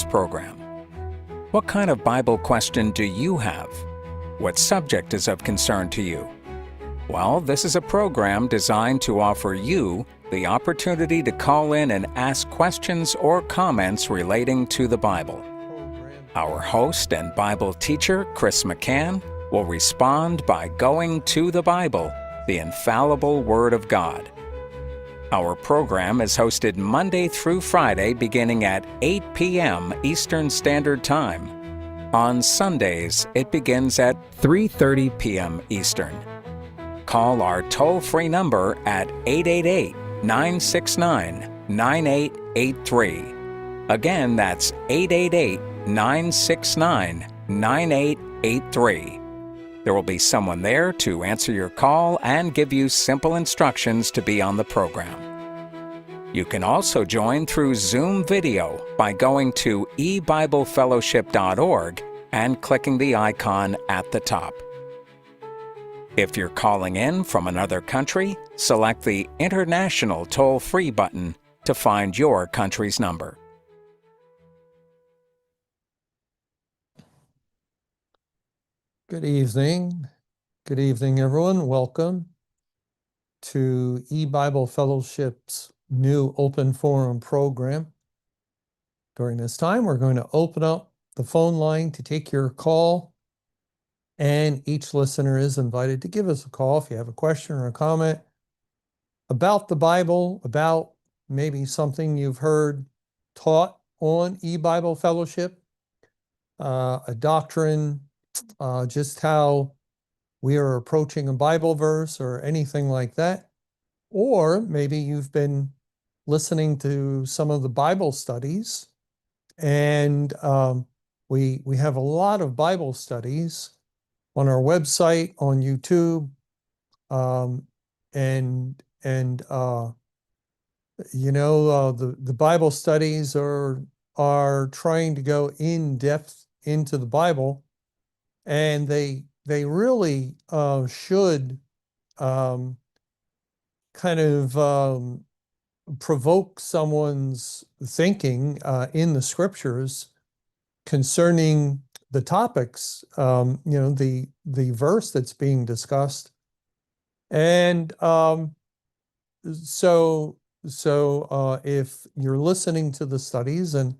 program. What kind of Bible question do you have? What subject is of concern to you? Well, this is a program designed to offer you the opportunity to call in and ask questions or comments relating to the Bible. Our host and Bible teacher, Chris McCann, will respond by going to the Bible, the infallible Word of God. Our program is hosted Monday through Friday beginning at 8 p.m. Eastern Standard Time. On Sundays, it begins at 3:30 p.m. Eastern. Call our toll-free number at 888-969-9883. Again, that's 888-969-9883. There will be someone there to answer your call and give you simple instructions to be on the program. You can also join through Zoom video by going to ebiblefellowship.org and clicking the icon at the top. If you're calling in from another country, select the International toll-free button to find your country's number. Good evening. Good evening, everyone. Welcome to E-Bible Fellowship's new open forum program. During this time, we're going to open up the phone line to take your call, and each listener is invited to give us a call if you have a question or a comment about the Bible, about maybe something you've heard taught on E-Bible Fellowship, a doctrine, just how we are approaching a Bible verse or anything like that. Or maybe you've been listening to some of the Bible studies, and we have a lot of Bible studies on our website, on YouTube, the Bible studies are trying to go in depth into the Bible. And they really should provoke someone's thinking in the scriptures concerning the topics, the verse that's being discussed. And so if you're listening to the studies and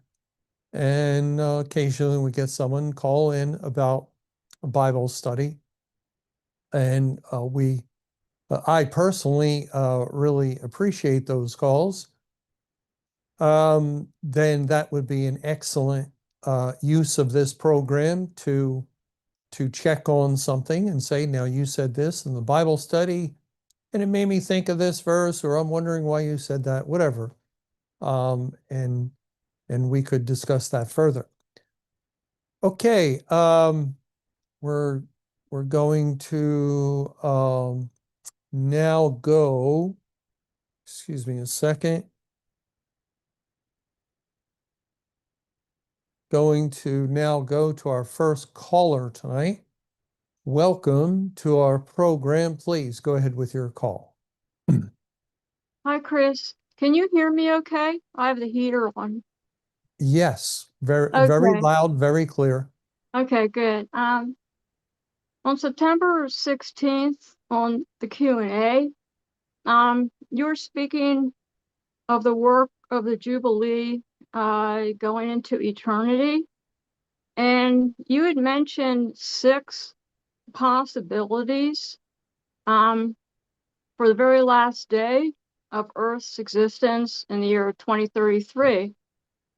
occasionally we get someone call in about a Bible study, and I personally really appreciate those calls, then that would be an excellent use of this program to check on something and say, now you said this in the Bible study, and it made me think of this verse, or I'm wondering why you said that, whatever. And we could discuss that further. Okay. We're going to now go, excuse me a second, going to now go to our first caller tonight. Welcome to our program. Please go ahead with your call. Hi, Chris. Can you hear me okay? I have the heater on. Yes, very Okay. loud, very clear. Okay, good. On September 16th on the Q&A, you were speaking of the work of the Jubilee going into eternity, and you had mentioned 6 possibilities for the very last day of Earth's existence in the year 2033,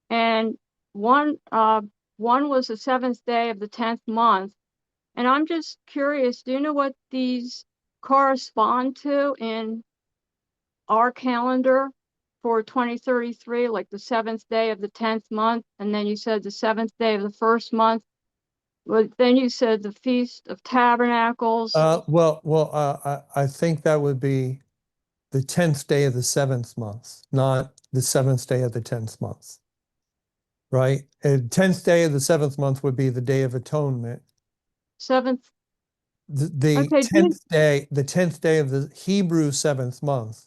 and one was the 7th day of the 10th month. And I'm just curious, do you know what these correspond to in our calendar for 2033, like the 7th day of the 10th month, and then you said the 7th day of the 1st month, but then you said the Feast of Tabernacles. I think that would be the 10th day of the 7th month, not the 7th day of the 10th month, right? And 10th day of the 7th month would be the Day of Atonement. 7th. The Okay, 10th day, the 10th day of the Hebrew 7th month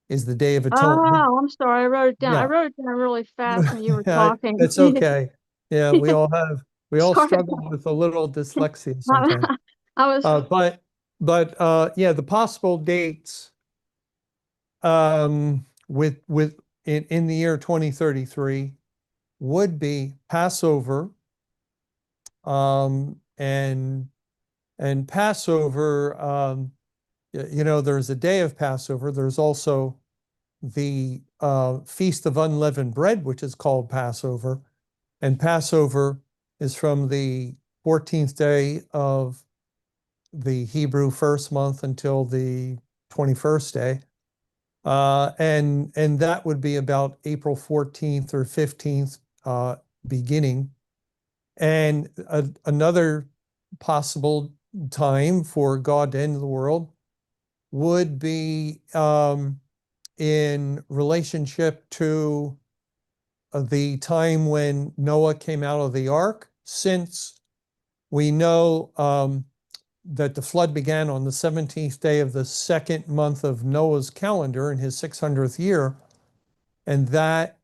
is the Day of Atonement. Oh, I'm sorry. I wrote it down. I Yeah, wrote it down really fast when you were yeah, talking. it's okay. Yeah, we all Sorry struggle about with a little dyslexia sometimes. that. I was, But yeah, the possible dates with in the year 2033 would be Passover, and Passover, there's a day of Passover. There's also the Feast of Unleavened Bread, which is called Passover. And Passover is from the 14th day of the Hebrew first month until the 21st day. And that would be about April 14th or 15th beginning. And another possible time for God to end the world would be in relationship to the time when Noah came out of the ark, since we know that the flood began on the 17th day of the second month of Noah's calendar in his 600th year, and that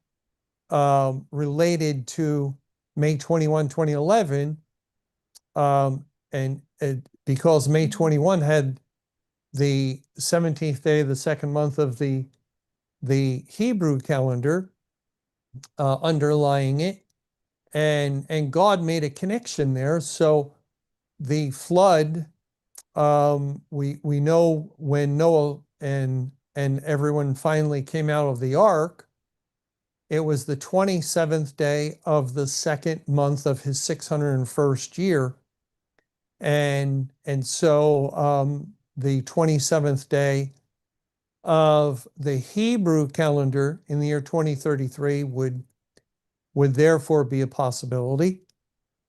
related to May 21, 2011, and because May 21 had the 17th day of the second month of the Hebrew calendar underlying it, and God made a connection there. So the flood, we know when Noah and everyone finally came out of the ark, it was the 27th day of the second month of his 601st year. And so the 27th day of the Hebrew calendar in the year 2033 would therefore be a possibility,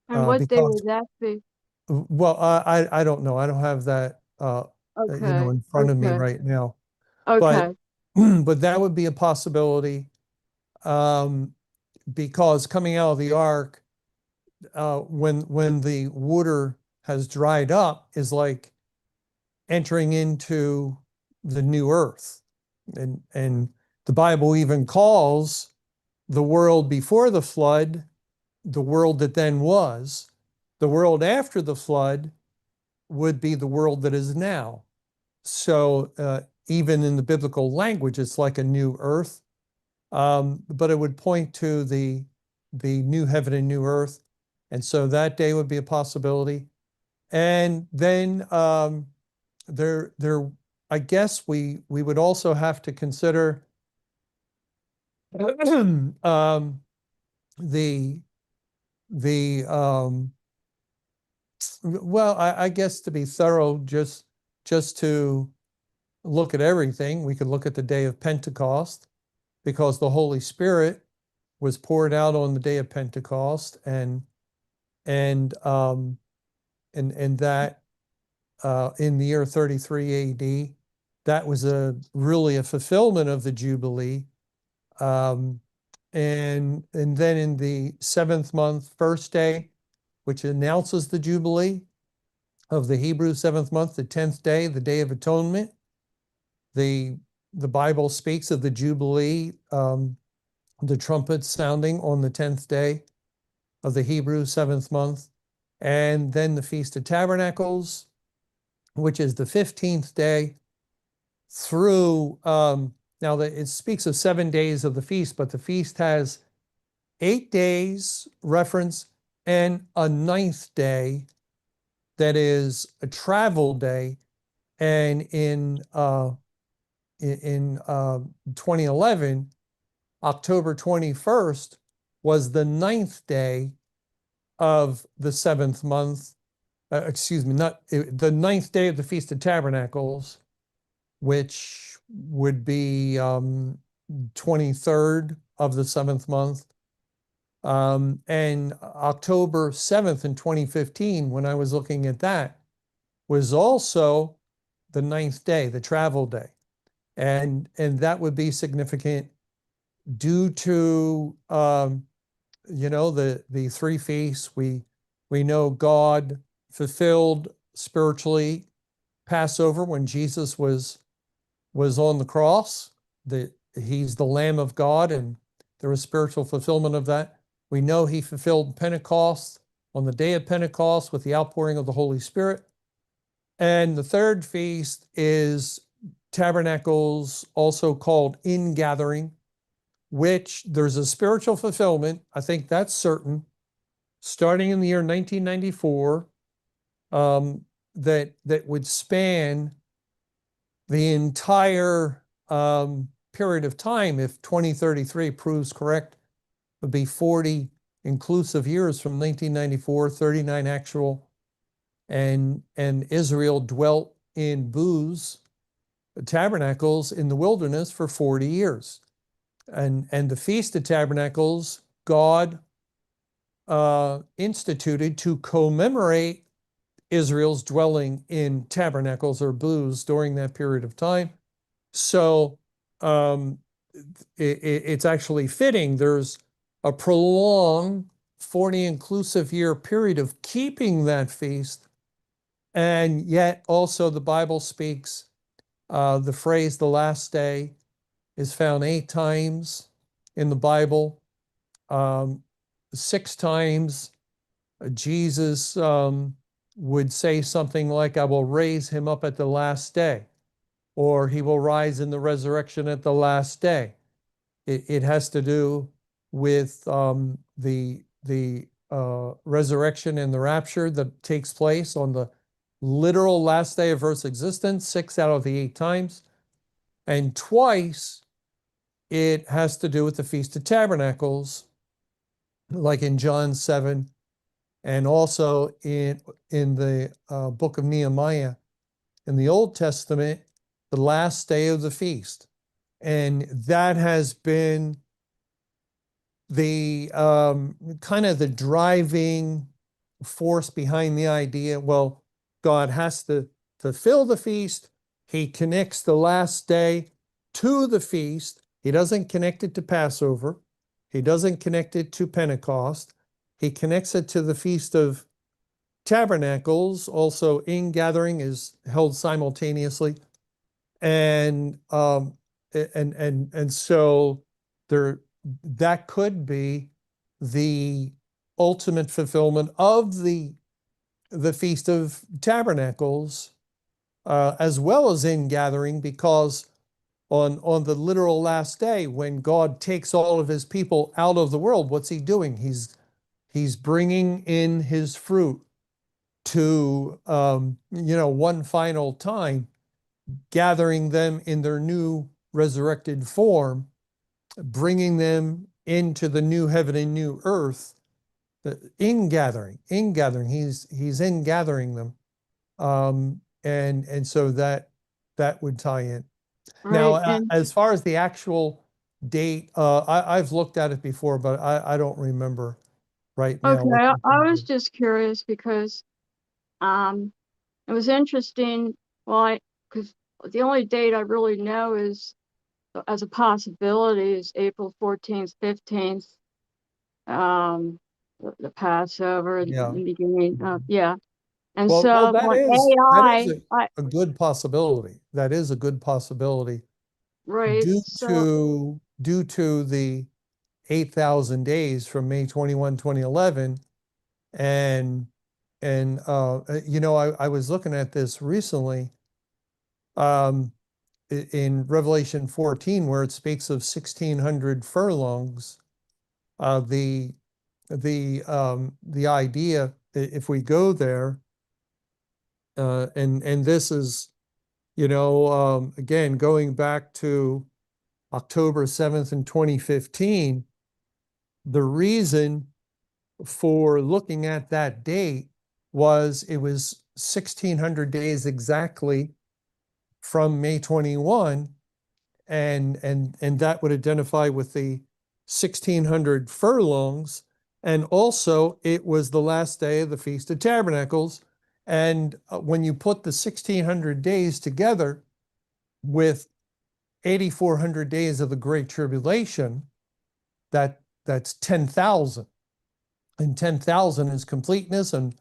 and what day because, would that be? well, I don't know. I don't have that Okay. in front of me Okay. right now. But Okay. but that would be a possibility, because coming out of the ark, when the water has dried up, is like entering into the new earth. And the Bible even calls the world before the flood the world that then was. The world after the flood would be the world that is now. So even in the biblical language, it's like a new earth. But it would point to the new heaven and new earth. And so that day would be a possibility. And then there, I guess we would also have to consider the the well, I guess to be thorough, just to look at everything, we could look at the day of Pentecost, because the Holy Spirit was poured out on the day of Pentecost, and that in the year 33 AD, that was really a fulfillment of the Jubilee. And then in the seventh month, first day, which announces the Jubilee of the Hebrew seventh month, the 10th day, the Day of Atonement, the Bible speaks of the Jubilee, the trumpet sounding on the 10th day of the Hebrew seventh month, and then the Feast of Tabernacles, which is the 15th day, through, now that it speaks of 7 days of the feast, but the feast has 8 days reference and a ninth day that is a travel day. And in 2011, October 21st was the ninth day of the seventh month. Excuse me, not the ninth day of the Feast of Tabernacles, which would be 23rd of the seventh month. And October 7th in 2015, when I was looking at that, was also the ninth day, the travel day. And that would be significant due to the three feasts. We know God fulfilled spiritually Passover when Jesus was on the cross, he's the Lamb of God, and there was spiritual fulfillment of that. We know he fulfilled Pentecost on the day of Pentecost with the outpouring of the Holy Spirit. And the third feast is Tabernacles, also called Ingathering, which there's a spiritual fulfillment. I think that's certain. Starting in the year 1994, that would span the entire period of time. If 2033 proves correct, would be 40 inclusive years from 1994, 39 actual, and Israel dwelt in booths, tabernacles in the wilderness for 40 years. And the Feast of Tabernacles, God instituted to commemorate Israel's dwelling in tabernacles or booths during that period of time. So it's actually fitting. There's a prolonged 40 inclusive year period of keeping that feast. And yet also the Bible speaks, the phrase the last day is found 8 times in the Bible. 6 times Jesus would say something like, I will raise him up at the last day, or he will rise in the resurrection at the last day. It has to do with the resurrection and the rapture that takes place on the literal last day of Earth's existence, 6 out of the 8 times. And twice it has to do with the Feast of Tabernacles, like in John 7, and also in the book of Nehemiah in the Old Testament, the last day of the feast. And that has been the kind of the driving force behind the idea. Well, God has to fulfill the feast. He connects the last day to the feast. He doesn't connect it to Passover. He doesn't connect it to Pentecost. He connects it to the Feast of Tabernacles. Also, Ingathering is held simultaneously. And so there, that could be the ultimate fulfillment of the Feast of Tabernacles, as well as Ingathering, because on the literal last day, when God takes all of his people out of the world, what's he doing? He's bringing in his fruit to, one final time, gathering them in their new resurrected form, bringing them into the new heaven and new earth. Ingathering, he's ingathering them. And so that would tie in. Now, Right. And as far as the actual date, I've looked at it before, but I don't remember right now. okay, I was just curious because it was interesting. Well, because the only date I really know is as a possibility is April 14th, 15th, the Passover, Yeah. the beginning of, yeah. And Well, so that on is AI, a good possibility. That is a good possibility right, due so to the 8,000 days from May 21, 2011. And I was looking at this recently, in Revelation 14, where it speaks of 1,600 furlongs. The idea, if we go there, and this is, again, going back to October 7th in 2015, the reason for looking at that date was it was 1,600 days exactly from May 21, and that would identify with the 1,600 furlongs. And also it was the last day of the Feast of Tabernacles. And when you put the 1,600 days together with 8,400 days of the Great Tribulation, that's 10,000. And 10,000 is completeness, and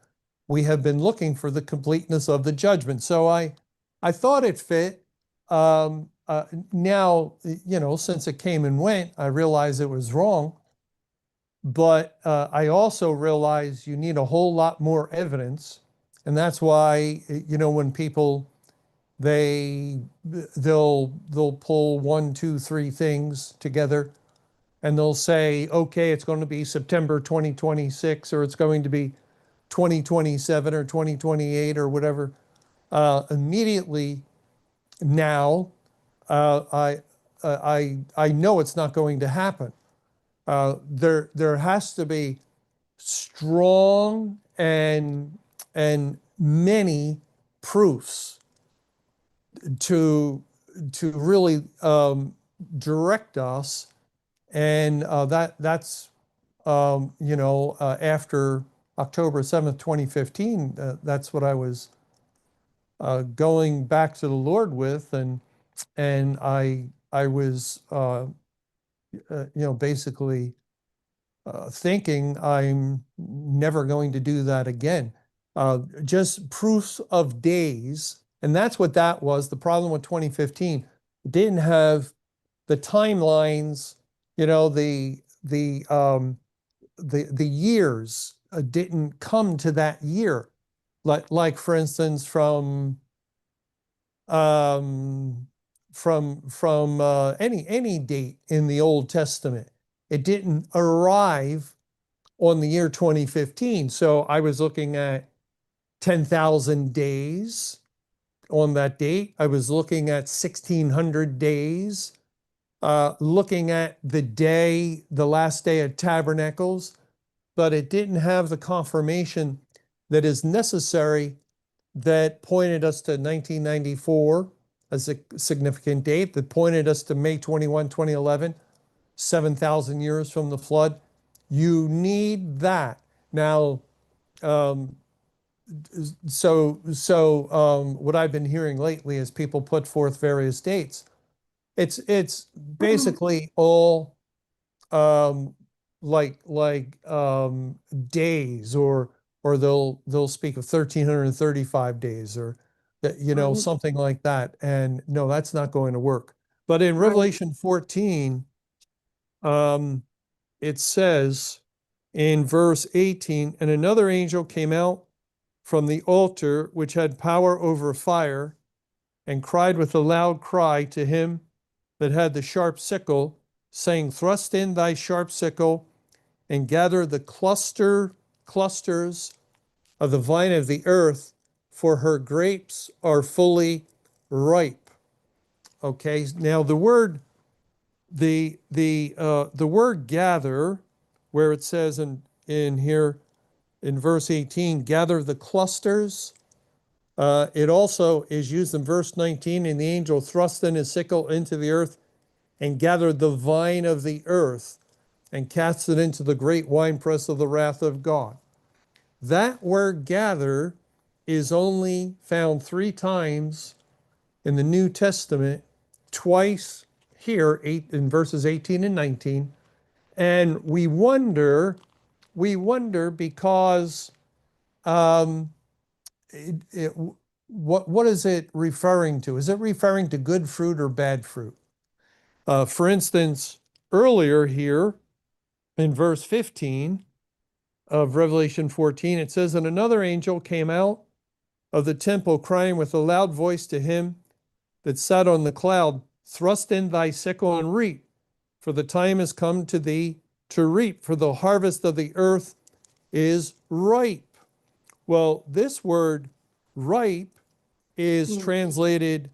we have been looking for the completeness of the judgment. So I thought it fit. now, since it came and went, I realize it was wrong. But I also realize you need a whole lot more evidence. And that's why, when people, they'll pull one, two, three things together and they'll say, okay, it's going to be September 2026, or it's going to be 2027 or 2028 or whatever. Immediately now, I know it's not going to happen. There has to be strong and many proofs to really direct us, and that's after October 7th, 2015. That's what I was going back to the Lord with, and I was basically thinking I'm never going to do that again. Just proofs of days, and that's what that was. The problem with 2015 didn't have the timelines. The years didn't come to that year. Like for instance, from any date in the Old Testament, it didn't arrive on the year 2015. So I was looking at 10,000 days on that date. I was looking at 1,600 days, looking at the last day of Tabernacles, but it didn't have the confirmation that is necessary that pointed us to 1994 as a significant date, that pointed us to May 21, 2011, 7,000 years from the flood. You need that. Now, what I've been hearing lately is people put forth various dates. It's basically all like days, or they'll speak of 1,335 days, or Right. something like that. And no, that's not going to work. But in Right. Revelation 14, it says in verse 18, and another angel came out from the altar which had power over fire, and cried with a loud cry to him that had the sharp sickle, saying, thrust in thy sharp sickle and gather the clusters of the vine of the earth, for her grapes are fully ripe. Okay, now the word gather, where it says in here in verse 18, gather the clusters. It also is used in verse 19, and the angel thrust in his sickle into the earth and gathered the vine of the earth and cast it into the great winepress of the wrath of God. That word gather is only found 3 times in the New Testament, twice here, in verses 18 and 19. And we wonder because what is it referring to? Is it referring to good fruit or bad fruit? For instance, earlier here in verse 15 of Revelation 14, it says, and another angel came out of the temple, crying with a loud voice to him that sat on the cloud, thrust in thy sickle and reap, for the time has come to thee to reap, for the harvest of the earth is ripe. Well, this word ripe is translated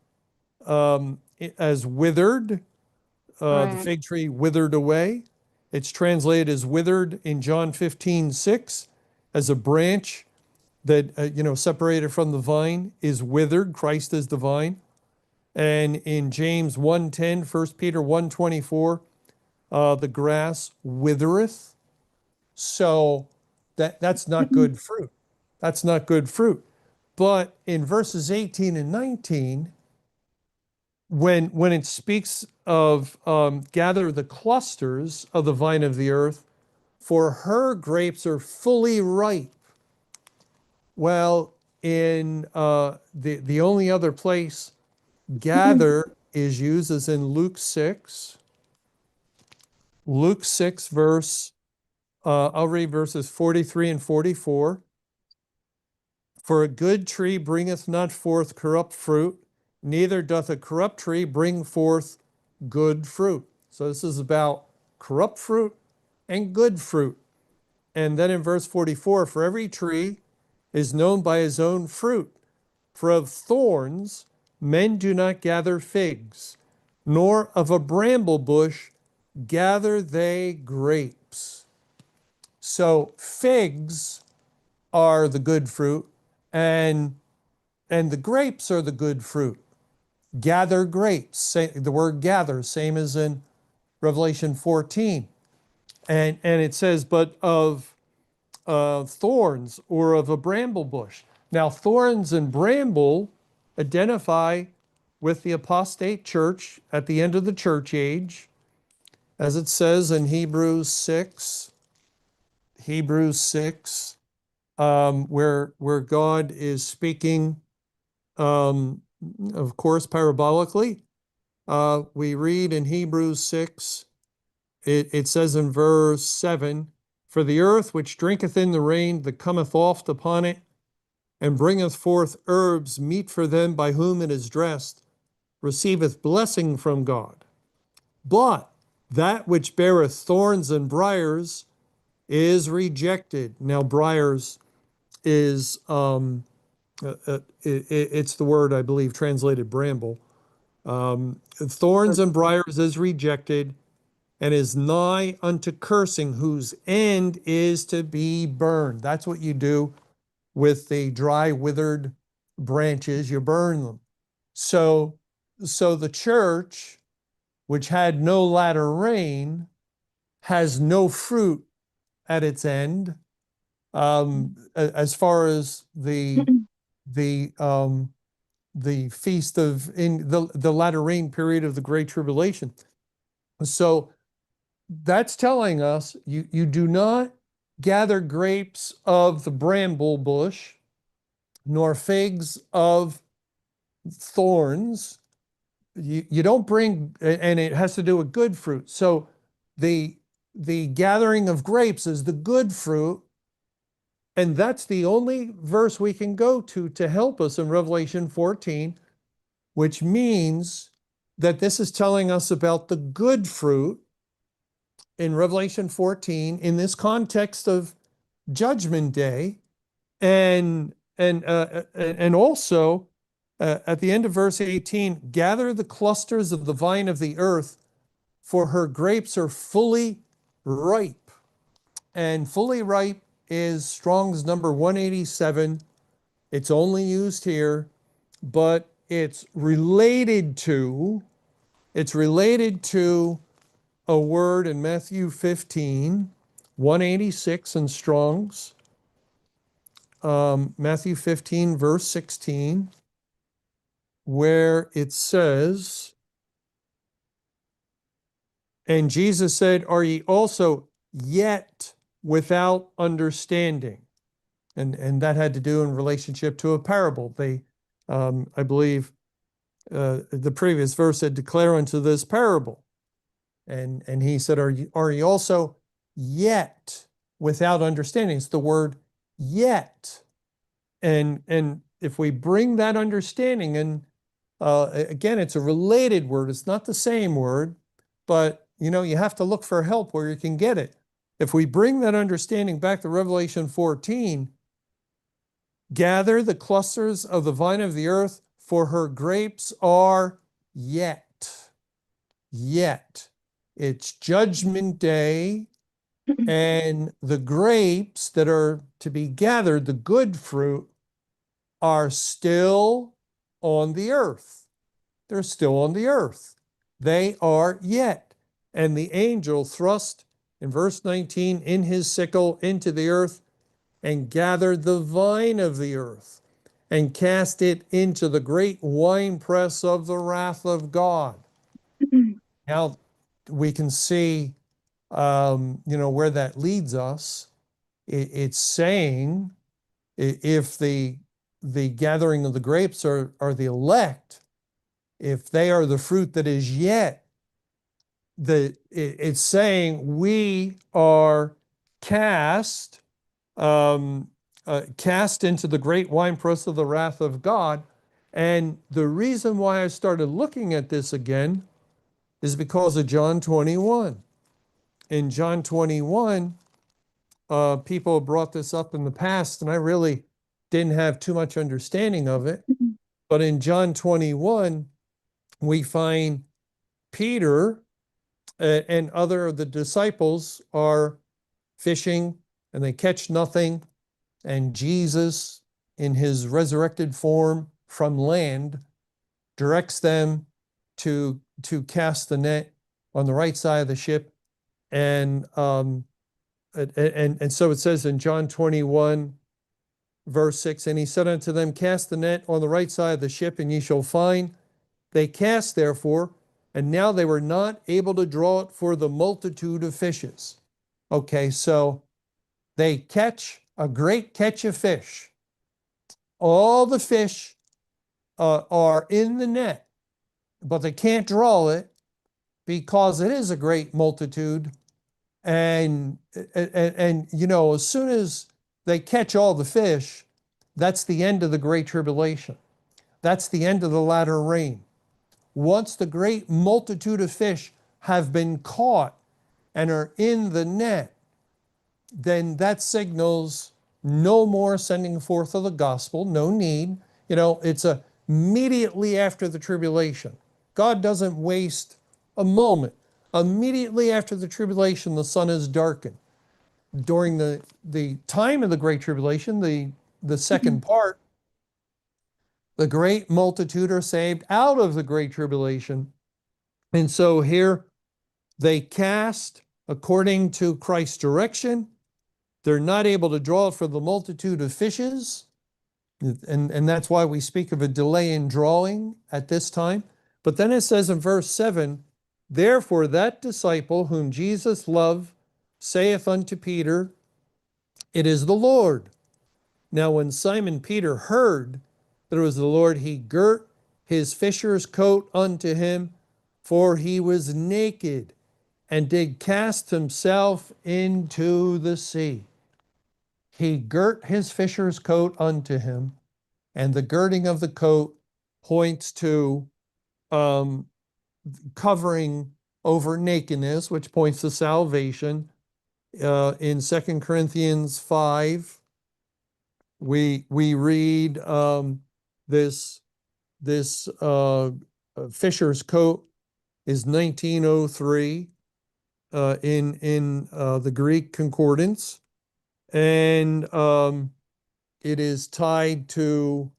as withered. The fig tree withered away. It's translated as withered in John 15:6, as a branch that, separated from the vine is withered. Christ is the vine. And in James 1:10, 1 Peter 1:24, the grass withereth. So that's not good fruit. That's not good fruit. But in verses 18 and 19, when it speaks of gather the clusters of the vine of the earth, for her grapes are fully ripe. Well, in the only other place gather is used is in Luke 6. Luke 6 I'll read verses 43 and 44. For a good tree bringeth not forth corrupt fruit, neither doth a corrupt tree bring forth good fruit. So this is about corrupt fruit and good fruit. And then in verse 44, for every tree is known by his own fruit. For of thorns men do not gather figs, nor of a bramble bush gather they grapes. So figs are the good fruit, and the grapes are the good fruit. Gather grapes. The word gather, same as in Revelation 14. And it says, but of thorns or of a bramble bush. Now, thorns and bramble identify with the apostate church at the end of the church age, as it says in Hebrews 6, where God is speaking, of course, parabolically. We read in Hebrews 6, it says in verse 7, for the earth which drinketh in the rain that cometh oft upon it, and bringeth forth herbs meet for them by whom it is dressed, receiveth blessing from God. But that which beareth thorns and briars is rejected. Now, briars is, it's the word, I believe, translated bramble. Thorns and briars is rejected, and is nigh unto cursing, whose end is to be burned. That's what you do with the dry, withered branches, you burn them. So the church, which had no latter rain, has no fruit at its end. As far as the feast of in the latter rain period of the Great Tribulation. So that's telling us you do not gather grapes of the bramble bush, nor figs of thorns. You don't bring, and it has to do with good fruit. So the gathering of grapes is the good fruit, and that's the only verse we can go to help us in Revelation 14, which means that this is telling us about the good fruit in Revelation 14 in this context of Judgment Day, and also at the end of verse 18, gather the clusters of the vine of the earth, for her grapes are fully ripe. And fully ripe is Strong's number 187. It's only used here, but it's related to a word in Matthew 15, 186 in Strong's. Matthew 15, verse 16, where it says, and Jesus said, are ye also yet without understanding? And that had to do in relationship to a parable. I believe the previous verse said, declare unto this parable. And he said, are ye also yet without understanding? It's the word yet. And if we bring that understanding, and again, it's a related word, it's not the same word, but you have to look for help where you can get it. If we bring that understanding back to Revelation 14, gather the clusters of the vine of the earth, for her grapes are yet. Yet. It's Judgment Day, and the grapes that are to be gathered, the good fruit, are still on the earth. They're still on the earth. They are yet. And the angel thrust, in verse 19, in his sickle into the earth, and gathered the vine of the earth, and cast it into the great winepress of the wrath of God. Now, we can see, where that leads us. It's saying, if the gathering of the grapes are the elect, if they are the fruit that is yet, it's saying we are cast cast into the great winepress of the wrath of God. And the reason why I started looking at this again is because of John 21. In John 21, people brought this up in the past, and I really didn't have too much understanding of it. But in John 21, we find Peter and other of the disciples are fishing, and they catch nothing. And Jesus, in his resurrected form from land, directs them to cast the net on the right side of the ship. And so it says in John 21, verse 6, and he said unto them, cast the net on the right side of the ship, and ye shall find. They cast therefore, and now they were not able to draw it for the multitude of fishes. Okay, so they catch a great catch of fish. All the fish are in the net, but they can't draw it because it is a great multitude. And you know, as soon as they catch all the fish, that's the end of the Great Tribulation. That's the end of the latter rain. Once the great multitude of fish have been caught and are in the net, then that signals no more sending forth of the gospel, no need. You know, it's immediately after the tribulation. God doesn't waste a moment. Immediately after the tribulation, the sun is darkened. During the time of the Great Tribulation, the second part, the great multitude are saved out of the Great Tribulation. And so here they cast according to Christ's direction. They're not able to draw it for the multitude of fishes. And that's why we speak of a delay in drawing at this time. But then it says in verse 7, therefore that disciple whom Jesus loved saith unto Peter, it is the Lord. Now when Simon Peter heard that it was the Lord, he girt his fisher's coat unto him, for he was naked, and did cast himself into the sea. He girt his fisher's coat unto him, and the girding of the coat points to covering over nakedness, which points to salvation. In 2 Corinthians 5, we read this fisher's coat is 1903 in the Greek concordance. And it is tied to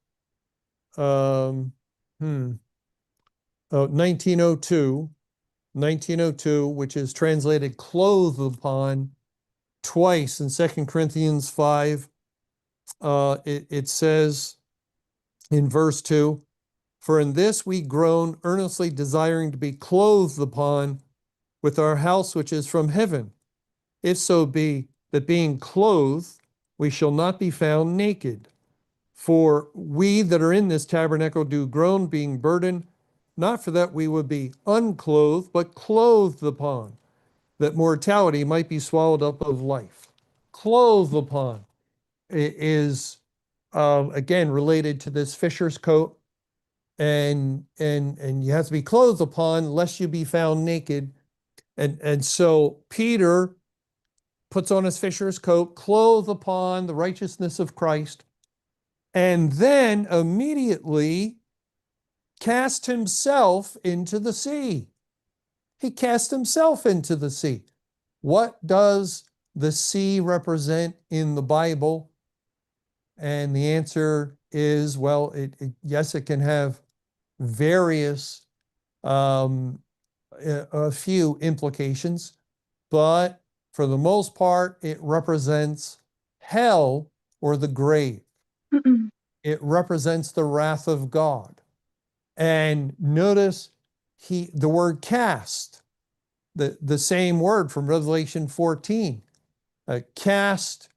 1902, which is translated clothed upon twice in 2 Corinthians 5. It says in verse 2, for in this we groan, earnestly desiring to be clothed upon with our house which is from heaven, if so be that being clothed, we shall not be found naked. For we that are in this tabernacle do groan, being burdened, not for that we would be unclothed, but clothed upon, that mortality might be swallowed up of life. Clothed upon is, again, related to this fisher's coat. And you have to be clothed upon, lest you be found naked. And so Peter puts on his fisher's coat, clothed upon the righteousness of Christ, and then immediately cast himself into the sea. He cast himself into the sea. What does the sea represent in the Bible? And the answer is, well, yes, it can have various, a few implications, but for the most part, it represents hell or the grave. It represents the wrath of God. And notice the word cast, the same word from Revelation 14, cast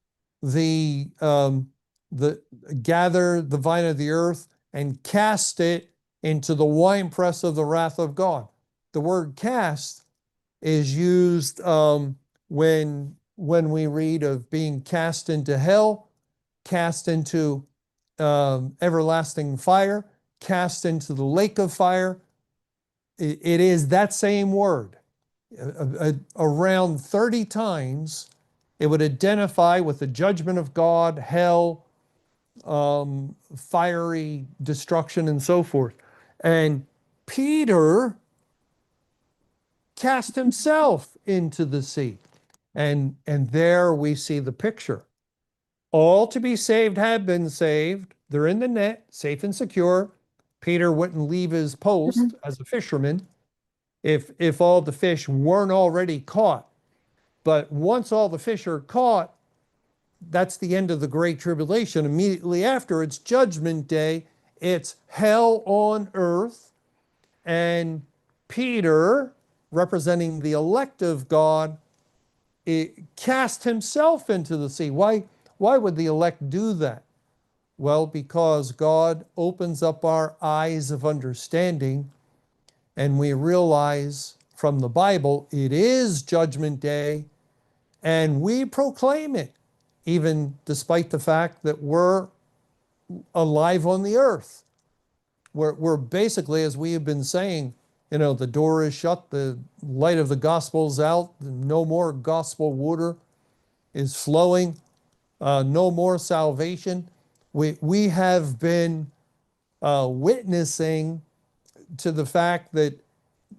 gather the vine of the earth and cast it into the winepress of the wrath of God. The word cast is used when we read of being cast into hell, cast into everlasting fire, cast into the lake of fire. It is that same word. Around 30 times, it would identify with the judgment of God, hell, fiery destruction, and so forth. And Peter cast himself into the sea. And there we see the picture. All to be saved have been saved. They're in the net, safe and secure. Peter wouldn't leave his post as a fisherman if all the fish weren't already caught. But once all the fish are caught, that's the end of the Great Tribulation. Immediately after, it's Judgment Day. It's hell on earth. And Peter, representing the elect of God, cast himself into the sea. Why would the elect do that? Well, because God opens up our eyes of understanding, and we realize from the Bible it is Judgment Day, and we proclaim it, even despite the fact that we're alive on the earth. We're basically, as we have been saying, the door is shut, the light of the gospel's out, no more gospel water is flowing, no more salvation. We have been witnessing to the fact that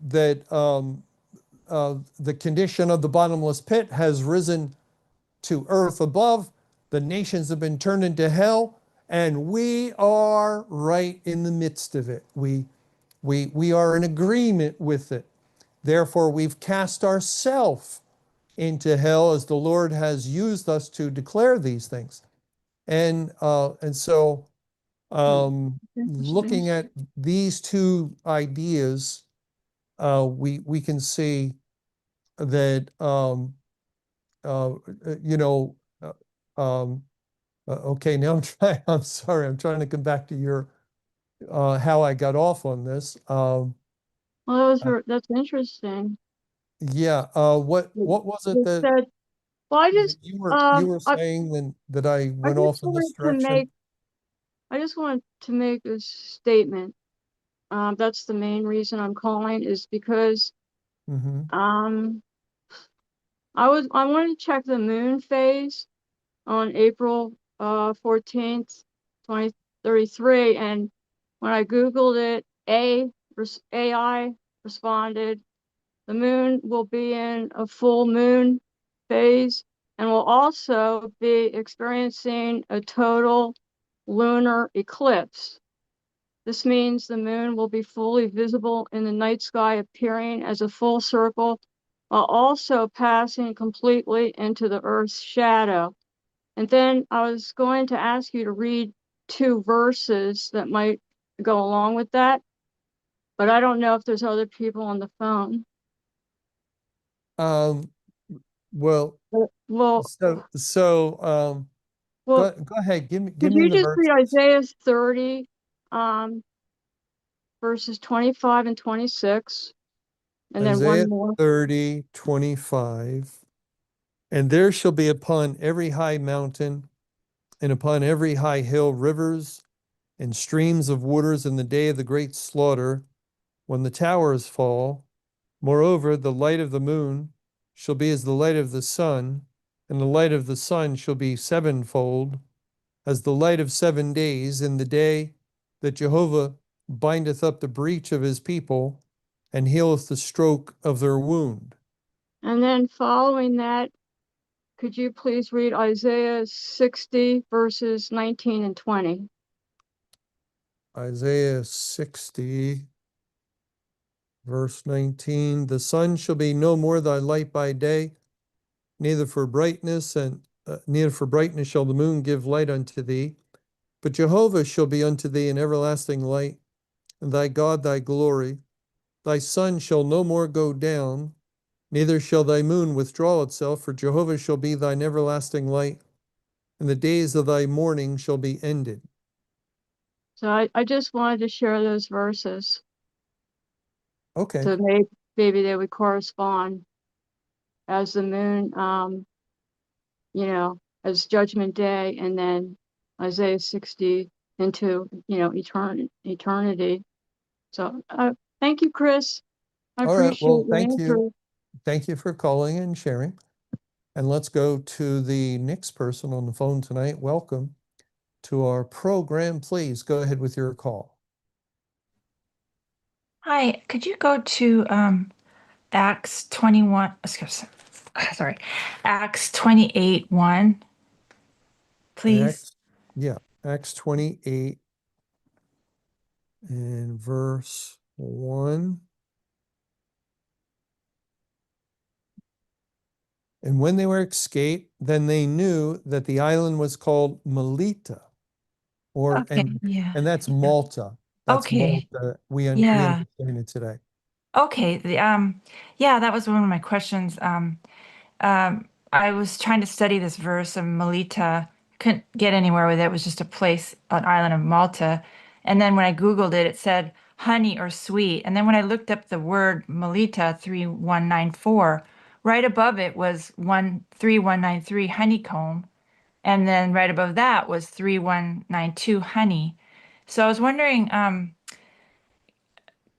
the condition of the bottomless pit has risen to earth above. The nations have been turned into hell, and we are right in the midst of it. We are in agreement with it. Therefore, we've cast ourselves into hell as the Lord has used us to declare these things. And so looking at these two ideas, we can see that okay, now I'm sorry, I'm trying to come back to your how I got off on this. Well, that's interesting. Yeah. What was it that Said, well, you were saying then that I went off in this direction? I just wanted to make a statement. That's the main reason I'm calling, is because Mm-hmm. I wanted to check the moon phase on April 14th, 2033, and when I Googled it, AI responded, the moon will be in a full moon phase and will also be experiencing a total lunar eclipse. This means the moon will be fully visible in the night sky, appearing as a full circle, while also passing completely into the Earth's shadow. And then I was going to ask you to read 2 verses that might go along with that, but I don't know if there's other people on the phone. Well, Well, go ahead. Give could me you the just read verses. Isaiah 30, verses 25 and 26, and then Isaiah one more. 30:25. And there shall be upon every high mountain and upon every high hill rivers and streams of waters in the day of the great slaughter, when the towers fall. Moreover, the light of the moon shall be as the light of the sun, and the light of the sun shall be sevenfold, as the light of 7 days, in the day that Jehovah bindeth up the breach of his people, and healeth the stroke of their wound. And then following that, could you please read Isaiah 60, verses 19 and 20? Isaiah 60, verse 19. The sun shall be no more thy light by day, neither for brightness shall the moon give light unto thee. But Jehovah shall be unto thee an everlasting light, and thy God thy glory. Thy sun shall no more go down, neither shall thy moon withdraw itself, for Jehovah shall be thine everlasting light, and the days of thy mourning shall be ended. So I just wanted to share those verses Okay. to maybe they would correspond as the moon, as Judgment Day, and then Isaiah 60 into, eternity. So thank you, Chris. I All right. appreciate Well, your thank you. answer. Thank you for calling and sharing. And let's go to the next person on the phone tonight. Welcome to our program. Please go ahead with your call. Hi, could you go to Acts 21, sorry, Acts 28:1, please? Acts 28 and verse 1. And when they were escaped, then they knew that the island was called Melita, Okay, yeah. and that's Yeah. Malta. That's Okay, Malta. We yeah. understand it today. Okay, yeah, that was one of my questions. I was trying to study this verse of Melita, couldn't get anywhere with it. It was just a place, an island of Malta. And then when I Googled it, it said honey or sweet. And then when I looked up the word Melita 3194, right above it was 3193 honeycomb. And then right above that was 3192 honey. So I was wondering,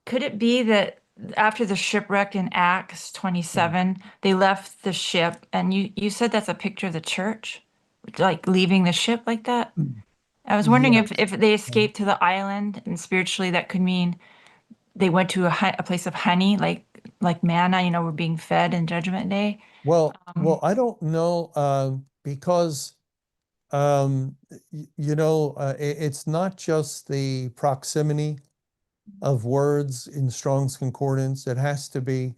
could it be that after the shipwreck in Acts 27, they left the ship, and you said that's a picture of the church, like leaving the ship like that? I was wondering Yeah. if they escaped to the island, and spiritually that could mean they went to a place of honey, like manna, we're being fed in Judgment Day. Well, I don't know, because it's not just the proximity of words in Strong's Concordance. It has to be,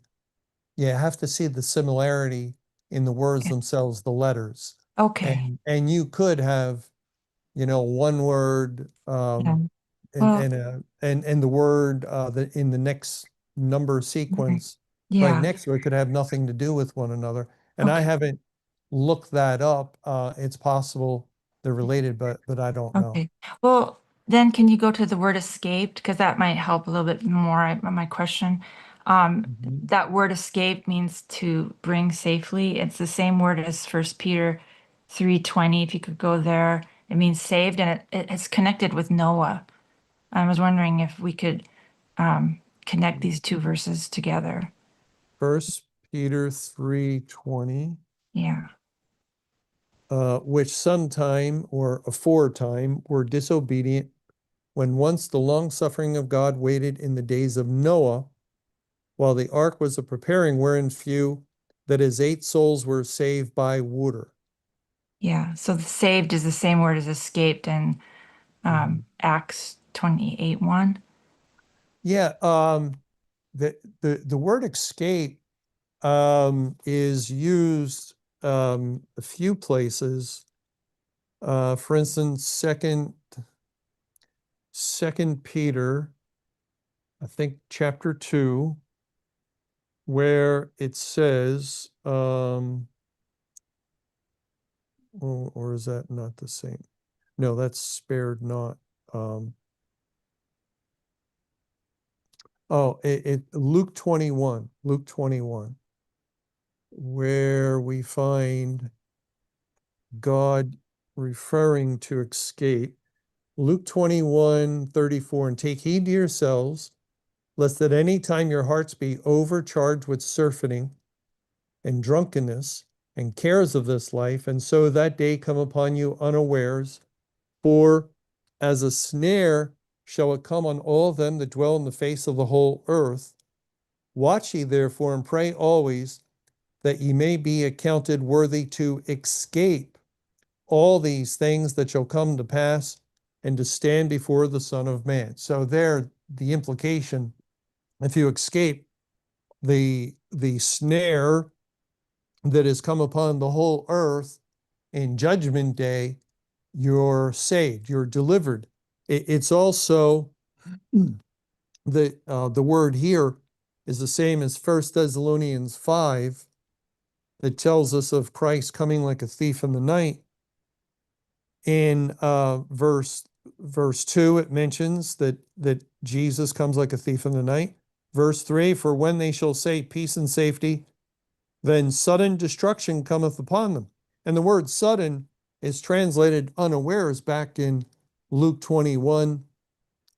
you have to see the similarity in the words themselves, the letters. Okay. And you could have, one word, Yeah. and Well, the word in the next number sequence right yeah. next to it could have nothing to do with one another. And I Okay. haven't looked that up. It's possible they're related, but I don't know. Okay. Well, then can you go to the word escaped? Because that might help a little bit more on my question. Mhm. That word escape means to bring safely. It's the same word as First Peter 3:20. If you could go there, it means saved, and it's connected with Noah. I was wondering if we could connect these two verses together. First Peter 3:20, Yeah. which sometime or aforetime were disobedient when once the long suffering of God waited in the days of Noah, while the ark was a preparing, wherein few, that is, 8 souls were saved by water. Yeah. So the saved is the same word as escaped in Acts 28:1. Yeah, the word escape is used a few places. For instance, Second Peter, I think chapter 2, where it says, or is that not the same? No, that's spared not. Luke 21, where we find God referring to escape. Luke 21:34, and take heed to yourselves, lest at any time your hearts be overcharged with surfeiting and drunkenness and cares of this life, and so that day come upon you unawares. For as a snare shall it come on all them that dwell in the face of the whole earth. Watch ye therefore and pray always that ye may be accounted worthy to escape all these things that shall come to pass and to stand before the Son of Man. So there, the implication, if you escape the snare that has come upon the whole earth in Judgment Day, you're saved, you're delivered. It's also the word here is the same as 1 Thessalonians 5 that tells us of Christ coming like a thief in the night. In verse Verse 2, it mentions that Jesus comes like a thief in the night. Verse 3, for when they shall say peace and safety, then sudden destruction cometh upon them. And the word sudden is translated unawares back in Luke 21,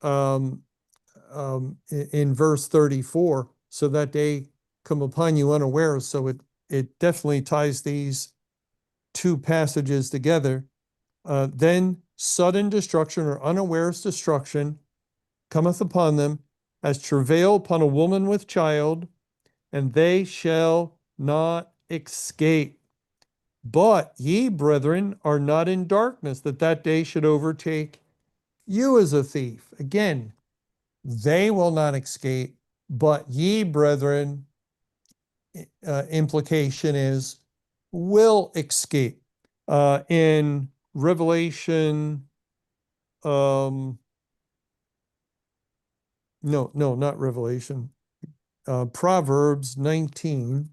in verse 34. So that day come upon you unawares. So it definitely ties these two passages together. Then sudden destruction or unawares destruction cometh upon them as travail upon a woman with child, and they shall not escape. But ye, brethren, are not in darkness, that that day should overtake you as a thief. Again, they will not escape, but ye, brethren, implication is will escape. In Revelation, no, not Revelation, Proverbs 19,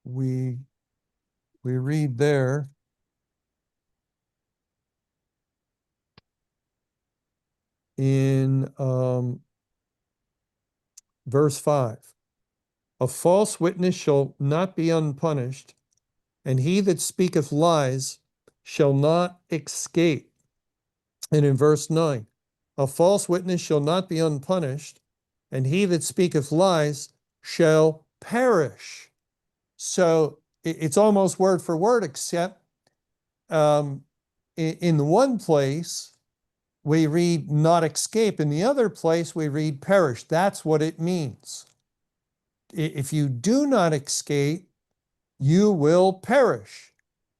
we read there, in verse 5, a false witness shall not be unpunished, and he that speaketh lies shall not escape. And in verse 9, a false witness shall not be unpunished, and he that speaketh lies shall perish. So it's almost word for word, except in the one place we read not escape. In the other place we read perish. That's what it means. If you do not escape, you will perish.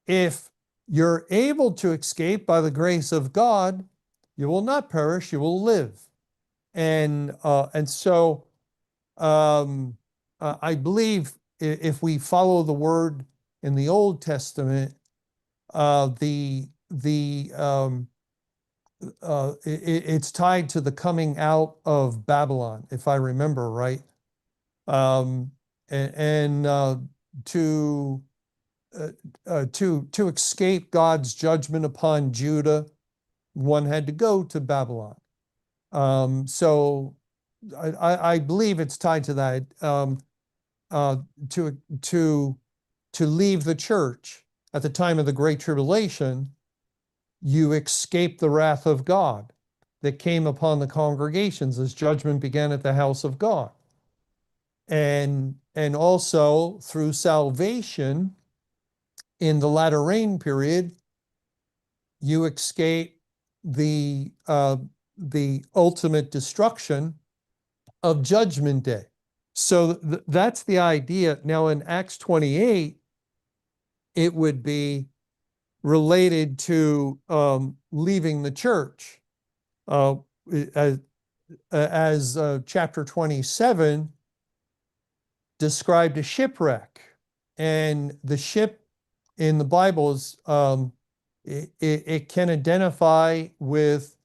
If you're able to escape by the grace of God, you will not perish, you will live. And so I believe if we follow the word in the Old Testament, it's tied to the coming out of Babylon, if I remember right. To escape God's judgment upon Judah, one had to go to Babylon. So I believe it's tied to that. To leave the church at the time of the Great Tribulation, you escape the wrath of God that came upon the congregations as judgment began at the house of God. And also through salvation in the latter rain period, you escape the ultimate destruction of Judgment Day. So that's the idea. Now in Acts 28, it would be related to leaving the church, as chapter 27 described a shipwreck, and the ship in the Bible is it can identify with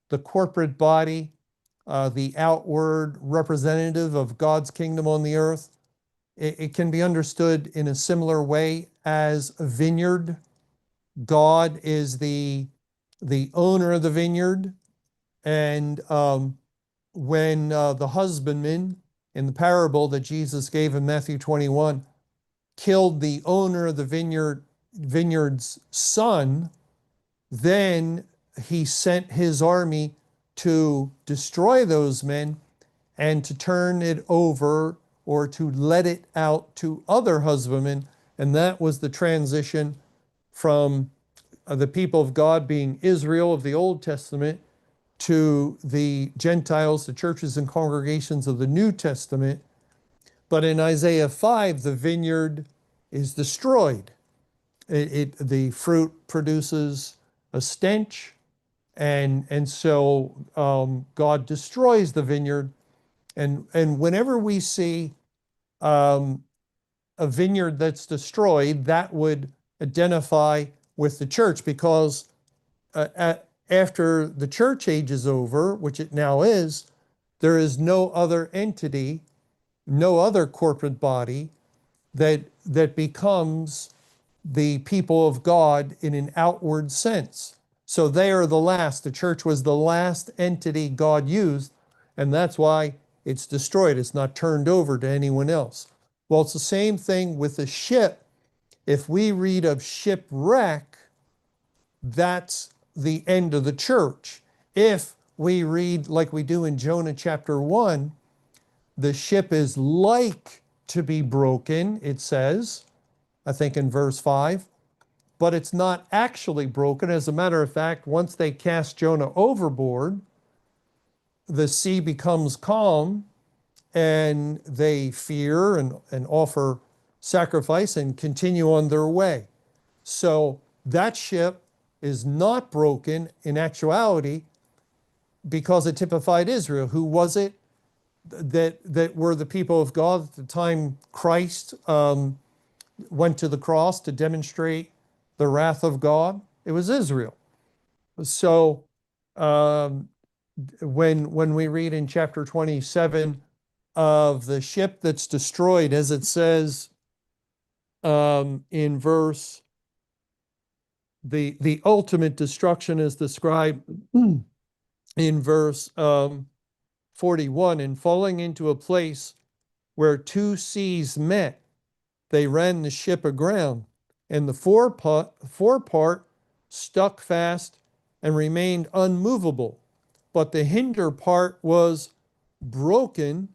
the corporate body, the outward representative of God's kingdom on the earth. It can be understood in a similar way as a vineyard. God is the owner of the vineyard, and when the husbandman in the parable that Jesus gave in Matthew 21 killed the owner of the vineyard's son, then he sent his army to destroy those men and to turn it over or to let it out to other husbandmen. And that was the transition from the people of God being Israel of the Old Testament to the Gentiles, the churches and congregations of the New Testament. But in Isaiah 5, the vineyard is destroyed. The fruit produces a stench, and so God destroys the vineyard. And whenever we see a vineyard that's destroyed, that would identify with the church, because after the church age is over, which it now is, there is no other entity, no other corporate body that becomes the people of God in an outward sense. So they are the last. The church was the last entity God used, and that's why it's destroyed. It's not turned over to anyone else. Well, it's the same thing with the ship. If we read of shipwreck, that's the end of the church. If we read like we do in Jonah chapter 1, the ship is like to be broken, it says, I think in verse 5, but it's not actually broken. As a matter of fact, once they cast Jonah overboard, the sea becomes calm and they fear and offer sacrifice and continue on their way. So that ship is not broken in actuality because it typified Israel. Who was it that were the people of God at the time Christ went to the cross to demonstrate the wrath of God? It was Israel. So when we read in chapter 27 of the ship that's destroyed, as it says in verse, the ultimate destruction is described in verse 41, and falling into a place where two seas met, they ran the ship aground, and the forepart stuck fast and remained unmovable, but the hinder part was broken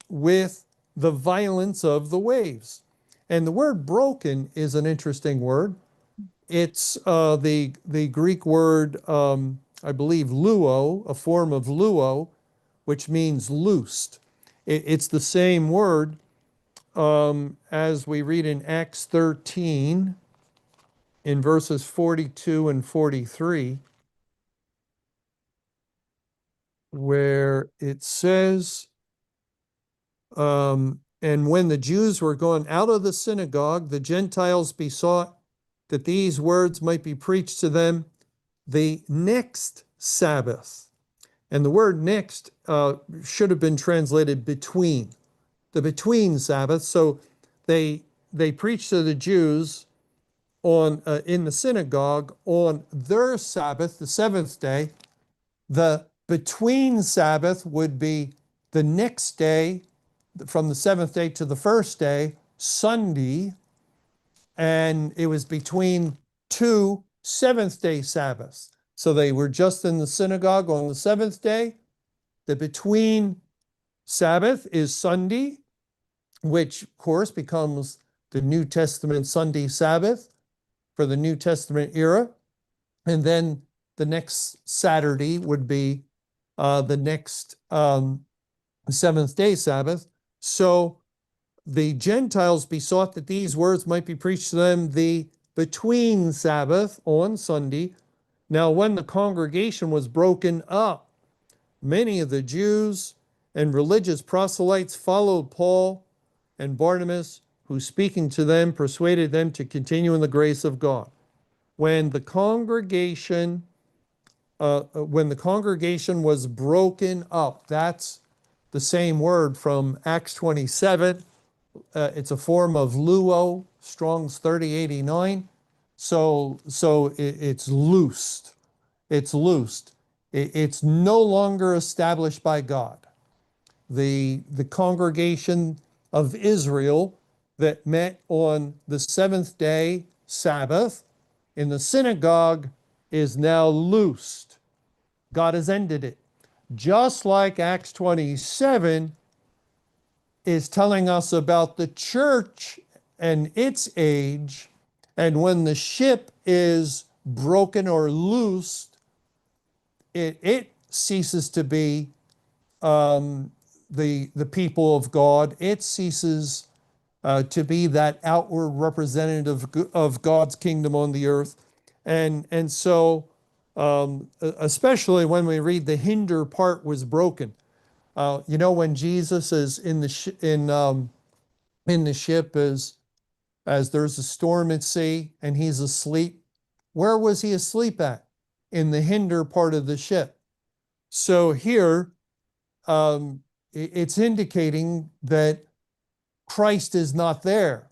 with the violence of the waves. And the word broken is an interesting word. It's the Greek word, I believe, luo, a form of luo, which means loosed. It's the same word as we read in Acts 13 in verses 42 and 43, where it says, and when the Jews were gone out of the synagogue, the Gentiles besought that these words might be preached to them the next Sabbath. And the word next should have been translated between, the between Sabbath. So they preached to the Jews on in the synagogue on their Sabbath, the seventh day. The between Sabbath would be the next day, from the seventh day to the first day, Sunday, and it was between two seventh-day Sabbaths. So they were just in the synagogue on the seventh day. The between Sabbath is Sunday, which of course becomes the New Testament Sunday Sabbath for the New Testament era. And then the next Saturday would be the next seventh day Sabbath. So the Gentiles besought that these words might be preached to them the between Sabbath on Sunday. Now, when the congregation was broken up, many of the Jews and religious proselytes followed Paul and Barnabas, who speaking to them persuaded them to continue in the grace of God. When the congregation was broken up, that's the same word from Acts 27. It's a form of luo, Strong's 3089. So it's loosed. It's loosed. It's no longer established by God. The congregation of Israel that met on the seventh day Sabbath in the synagogue is now loosed. God has ended it. Just like Acts 27 is telling us about the church and its age, and when the ship is broken or loosed, it ceases to be the people of God. It ceases to be that outward representative of God's kingdom on the earth. And so, especially when we read the hinder part was broken. When Jesus is in the ship as there's a storm at sea and he's asleep, where was he asleep at? In the hinder part of the ship. So here, it's indicating that Christ is not there,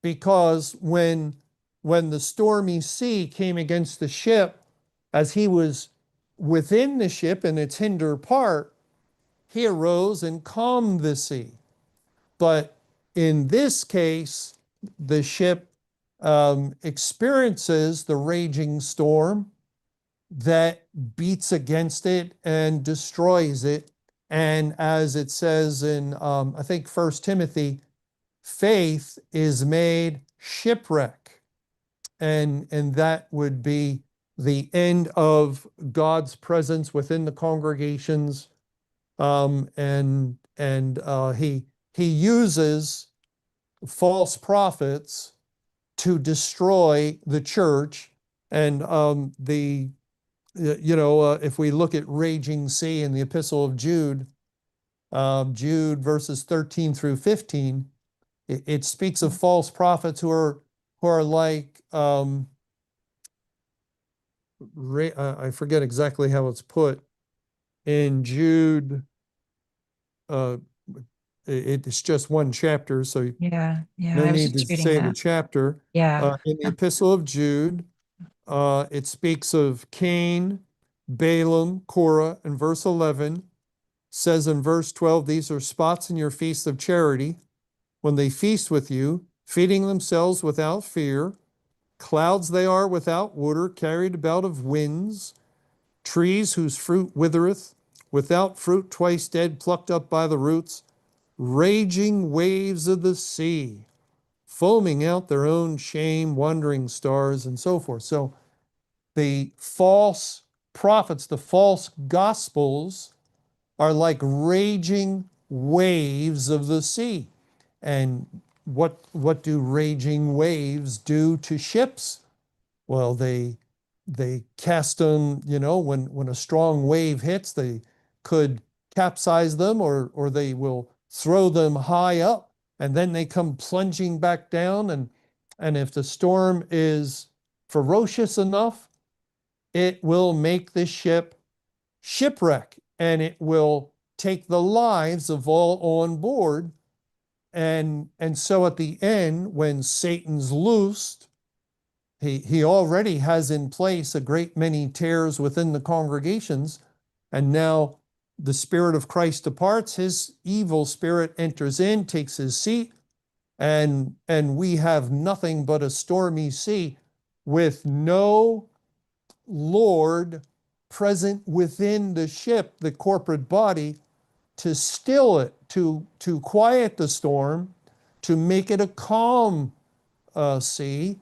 because when when the stormy sea came against the ship, as he was within the ship in its hinder part, he arose and calmed the sea. But in this case, the ship experiences the raging storm that beats against it and destroys it. And as it says in, I think, 1 Timothy, faith is made shipwreck. And that would be the end of God's presence within the congregations. He uses false prophets to destroy the church. And if we look at raging sea in the Epistle of Jude, Jude verses 13 through 15, it speaks of false prophets who are like, I forget exactly how it's put in Jude. It's just one chapter, so Yeah, no I was need to just reading say the that. chapter. Yeah. In the Epistle of Jude, it speaks of Cain, Balaam, Korah, and verse 11 says in verse 12, these are spots in your feast of charity, when they feast with you, feeding themselves without fear. Clouds they are without water, carried about of winds. Trees whose fruit withereth, without fruit twice dead, plucked up by the roots. Raging waves of the sea, foaming out their own shame, wandering stars, and so forth. So the false prophets, the false gospels, are like raging waves of the sea. And what do raging waves do to ships? Well, they cast them, when a strong wave hits, they could capsize them, or they will throw them high up, and then they come plunging back down. And if the storm is ferocious enough, it will make the ship shipwreck, and it will take the lives of all on board. And so at the end, when Satan's loosed, he already has in place a great many tares within the congregations, and now the Spirit of Christ departs, his evil spirit enters in, takes his seat, and we have nothing but a stormy sea with no Lord present within the ship, the corporate body, to still it, to quiet the storm, to make it a calm sea.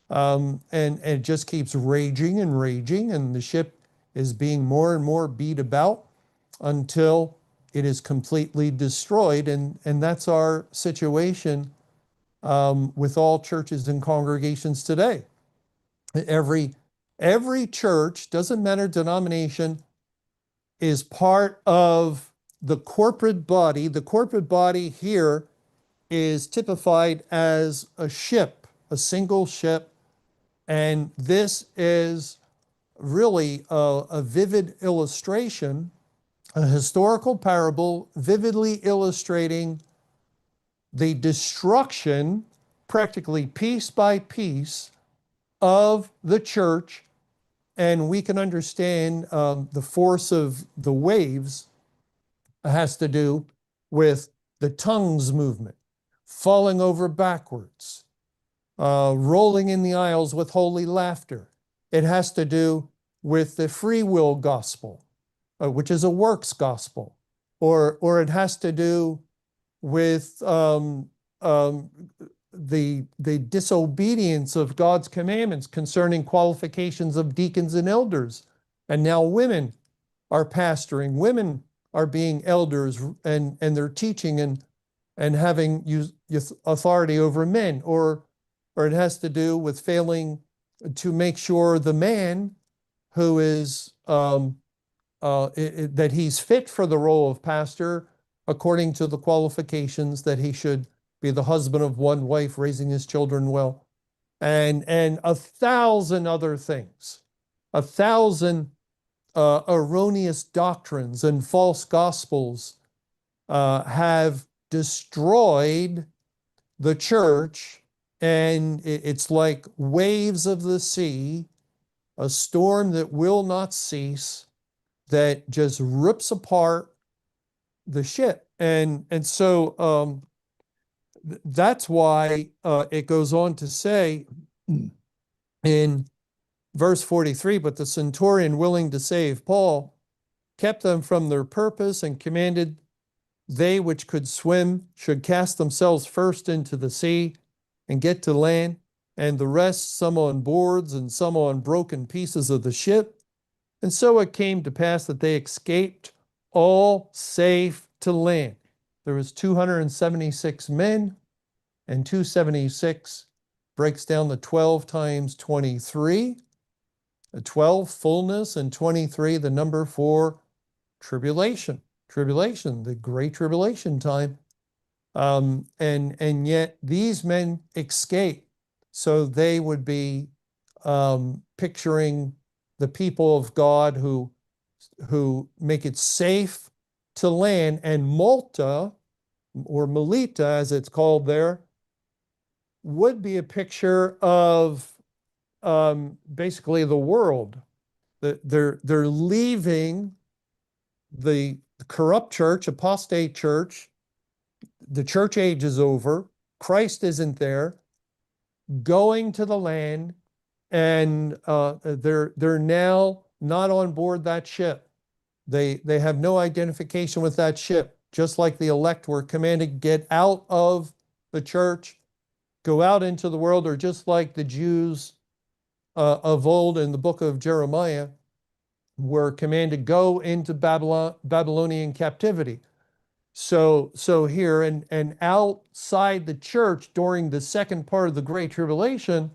And it just keeps raging and raging, and the ship is being more and more beat about until it is completely destroyed. And that's our situation with all churches and congregations today. Every church, doesn't matter denomination, is part of the corporate body. The corporate body here is typified as a ship, a single ship. And this is really a vivid illustration, a historical parable vividly illustrating the destruction, practically piece by piece, of the church. And we can understand the force of the waves has to do with the tongues movement, falling over backwards, rolling in the aisles with holy laughter. It has to do with the free will gospel, which is a works gospel, or it has to do with the disobedience of God's commandments concerning qualifications of deacons and elders. And now women are pastoring, women are being elders, and they're teaching and having authority over men, or it has to do with failing to make sure the man who is that he's fit for the role of pastor according to the qualifications, that he should be the husband of one wife, raising his children well, and 1,000 other things, 1,000 erroneous doctrines and false gospels have destroyed the church and it's like waves of the sea, a storm that will not cease, that just rips apart the ship. And so that's why it goes on to say in verse 43, but the centurion, willing to save Paul, kept them from their purpose and commanded they which could swim should cast themselves first into the sea and get to land, and the rest, some on boards and some on broken pieces of the ship. And so it came to pass that they escaped all safe to land. There was 276 men, and 276 breaks down to 12 times 23. 12, fullness, and 23, the number for tribulation. Tribulation, the great tribulation time. And yet these men escape. So they would be picturing the people of God who make it safe to land. And Malta, or Melita as it's called there, would be a picture of basically the world. They're leaving the corrupt church, apostate church. The church age is over. Christ isn't there. Going to the land, and they're now not on board that ship. They have no identification with that ship. Just like the elect were commanded to get out of the church, go out into the world, or just like the Jews of old in the book of Jeremiah were commanded to go into Babylonian captivity. So here and outside the church during the second part of the Great Tribulation,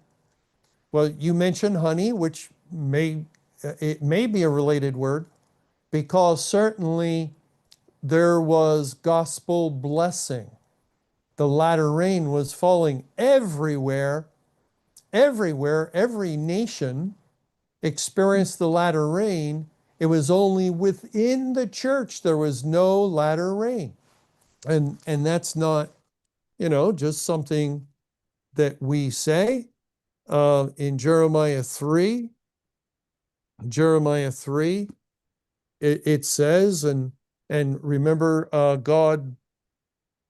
well, you mentioned honey, which may be a related word, because certainly there was gospel blessing. The latter rain was falling everywhere, every nation experienced the latter rain. It was only within the church there was no latter rain. And that's not, just something that we say. In Jeremiah 3, it says, and remember, God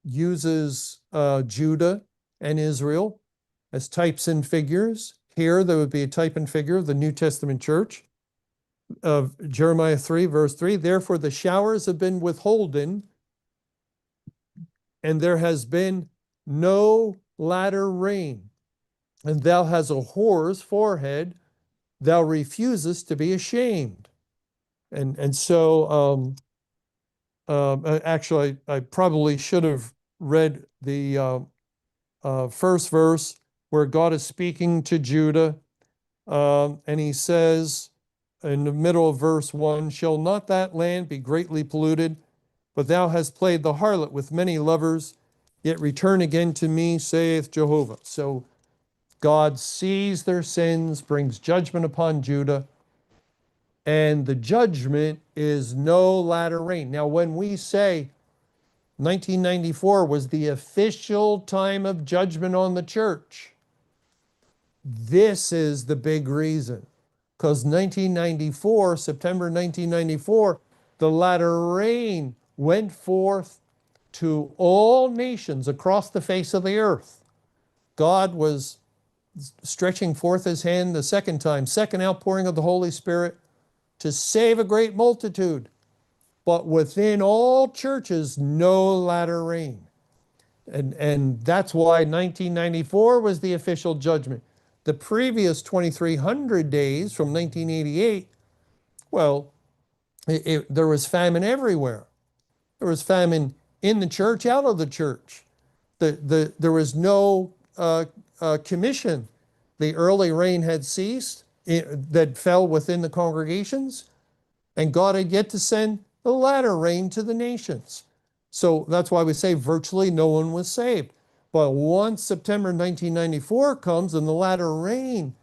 uses Judah and Israel as types and figures. Here, there would be a type and figure of the New Testament church. Of Jeremiah 3, verse 3, therefore the showers have been withholden, and there has been no latter rain. And thou hast a whore's forehead, thou refusest to be ashamed. And so, actually, I probably should have read the first verse where God is speaking to Judah, and he says in the middle of verse 1, shall not that land be greatly polluted? But thou hast played the harlot with many lovers, yet return again to me, saith Jehovah. So God sees their sins, brings judgment upon Judah, and the judgment is no latter rain. Now, when we say 1994 was the official time of judgment on the church, this is the big reason. Because 1994, September 1994, the latter rain went forth to all nations across the face of the earth. God was stretching forth his hand the second time, second outpouring of the Holy Spirit to save a great multitude. But within all churches, no latter rain. And that's why 1994 was the official judgment. The previous 2,300 days from 1988, well, there was famine everywhere. There was famine in the church, out of the church. There was no commission. The early rain had ceased that fell within the congregations, and God had yet to send the latter rain to the nations. So that's why we say virtually no one was saved. But once September 1994 comes and the latter rain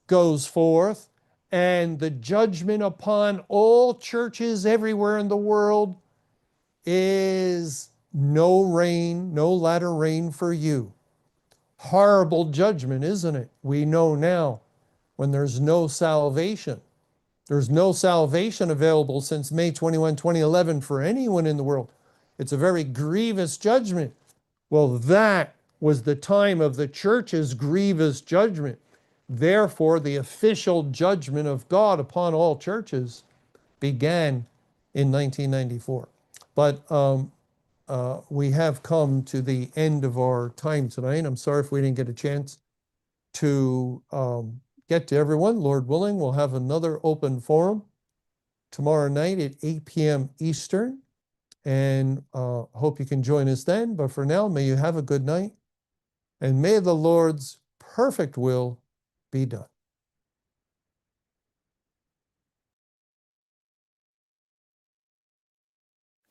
goes forth, and the judgment upon all churches everywhere in the world is no rain, no latter rain for you. horrible judgment, isn't it? We know now when there's no salvation. There's no salvation available since May 21, 2011 for anyone in the world. It's a very grievous judgment. Well, that was the time of the church's grievous judgment. Therefore, the official judgment of God upon all churches began in 1994. But we have come to the end of our time tonight. I'm sorry if we didn't get a chance to get to everyone. Lord willing, we'll have another open forum tomorrow night at 8 p.m. Eastern. And hope you can join us then. But for now, may you have a good night. And may the Lord's perfect will be done.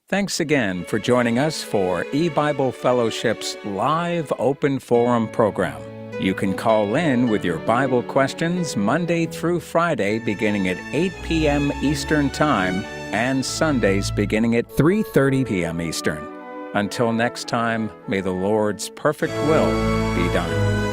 Thanks again for joining us for E-Bible Fellowship's live open forum program. You can call in with your Bible questions Monday through Friday beginning at 8 p.m. Eastern Time and Sundays beginning at 3:30 p.m. Eastern. Until next time, may the Lord's perfect will be done.